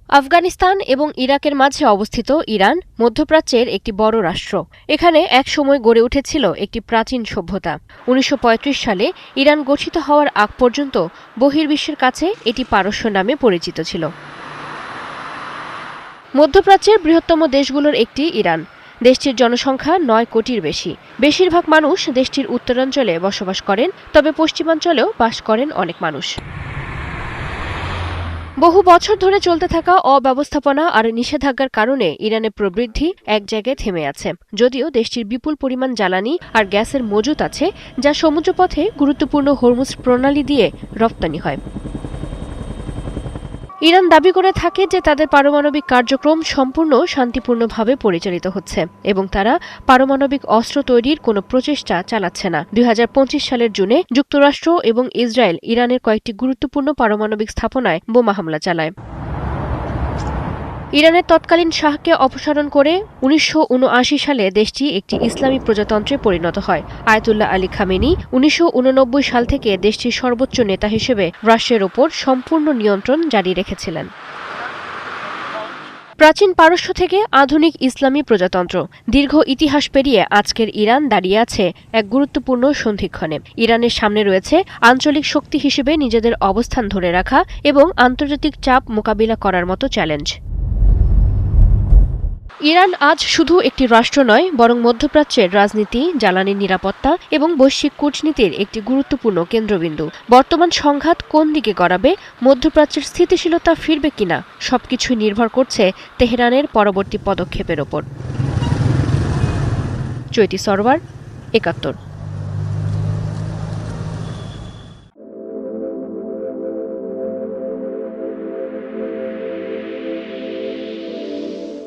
আফগানিস্তান এবং ইরাকের মাঝে অবস্থিত ইরান মধ্যপ্রাচ্যের একটি বড় রাষ্ট্র। এখানে একসময় গড়ে উঠেছিল একটি প্রাচীন সভ্যতা। ১৯৩৫ সালে ইরান গঠিত হওয়ার আগ পর্যন্ত বহির্বিশ্বের কাছে এটি পারস্য নামে পরিচিত ছিল। মধ্যপ্রাচ্যের বৃহত্তম দেশগুলোর একটি ইরান। দেশটির জনসংখ্যা ৯ কোটির বেশি। বেশিরভাগ মানুষ দেশটির উত্তরাঞ্চলে বসবাস করেন, তবে পশ্চিমাঞ্চলেও বাস করেন অনেক মানুষ। বহু বছর ধরে চলতে থাকা অব্যবস্থাপনা আর নিষেধাজ্ঞার কারণে ইরানের প্রবৃদ্ধি এক জায়গায় থেমে আছে। যদিও দেশটির বিপুল পরিমাণ জ্বালানি আর গ্যাসের মজুত আছে, যা সমুদ্রপথে গুরুত্বপূর্ণ হরমুজ প্রণালী দিয়ে রপ্তানি হয়। ইরান দাবি করে থাকে যে তাদের পারমাণবিক কার্যক্রম সম্পূর্ণ শান্তিপূর্ণভাবে পরিচালিত হচ্ছে এবং তারা পারমাণবিক অস্ত্র তৈরির কোনো প্রচেষ্টা চালাচ্ছে না। ২০২৫ সালের জুনে যুক্তরাষ্ট্র এবং ইসরায়েল ইরানের কয়েকটি গুরুত্বপূর্ণ পারমাণবিক স্থাপনায় বোমা হামলা চালায়। ইরানের তৎকালীন শাহকে অপসারণ করে ১৯৭৯ সালে দেশটি একটি ইসলামী প্রজাতন্ত্রে পরিণত হয়। আয়াতুল্লাহ আলী খামেনি ১৯৮৯ সাল থেকে দেশটির সর্বোচ্চ নেতা হিসেবে রাষ্ট্রের ওপর সম্পূর্ণ নিয়ন্ত্রণ জারি রেখেছিলেন। প্রাচীন পারস্য থেকে আধুনিক ইসলামী প্রজাতন্ত্র, দীর্ঘ ইতিহাস পেরিয়ে আজকের ইরান দাঁড়িয়ে আছে এক গুরুত্বপূর্ণ সন্ধিক্ষণে। ইরানের সামনে রয়েছে আঞ্চলিক শক্তি হিসেবে নিজেদের অবস্থান ধরে রাখা এবং আন্তর্জাতিক চাপ মোকাবিলা করার মতো চ্যালেঞ্জ। ইরান আজ শুধু একটি রাষ্ট্র নয়, বরং মধ্যপ্রাচ্যের রাজনীতি, জ্বালানি নিরাপত্তা এবং বৈশ্বিক কূটনীতির একটি গুরুত্বপূর্ণ কেন্দ্রবিন্দু। বর্তমান সংঘাত কোন দিকে গড়াবে, মধ্যপ্রাচ্যের স্থিতিশীলতা ফিরবে কিনা, সবকিছুই নির্ভর করছে তেহরানের পরবর্তী পদক্ষেপের ওপর। চৈতি সরওয়ার, ৭১।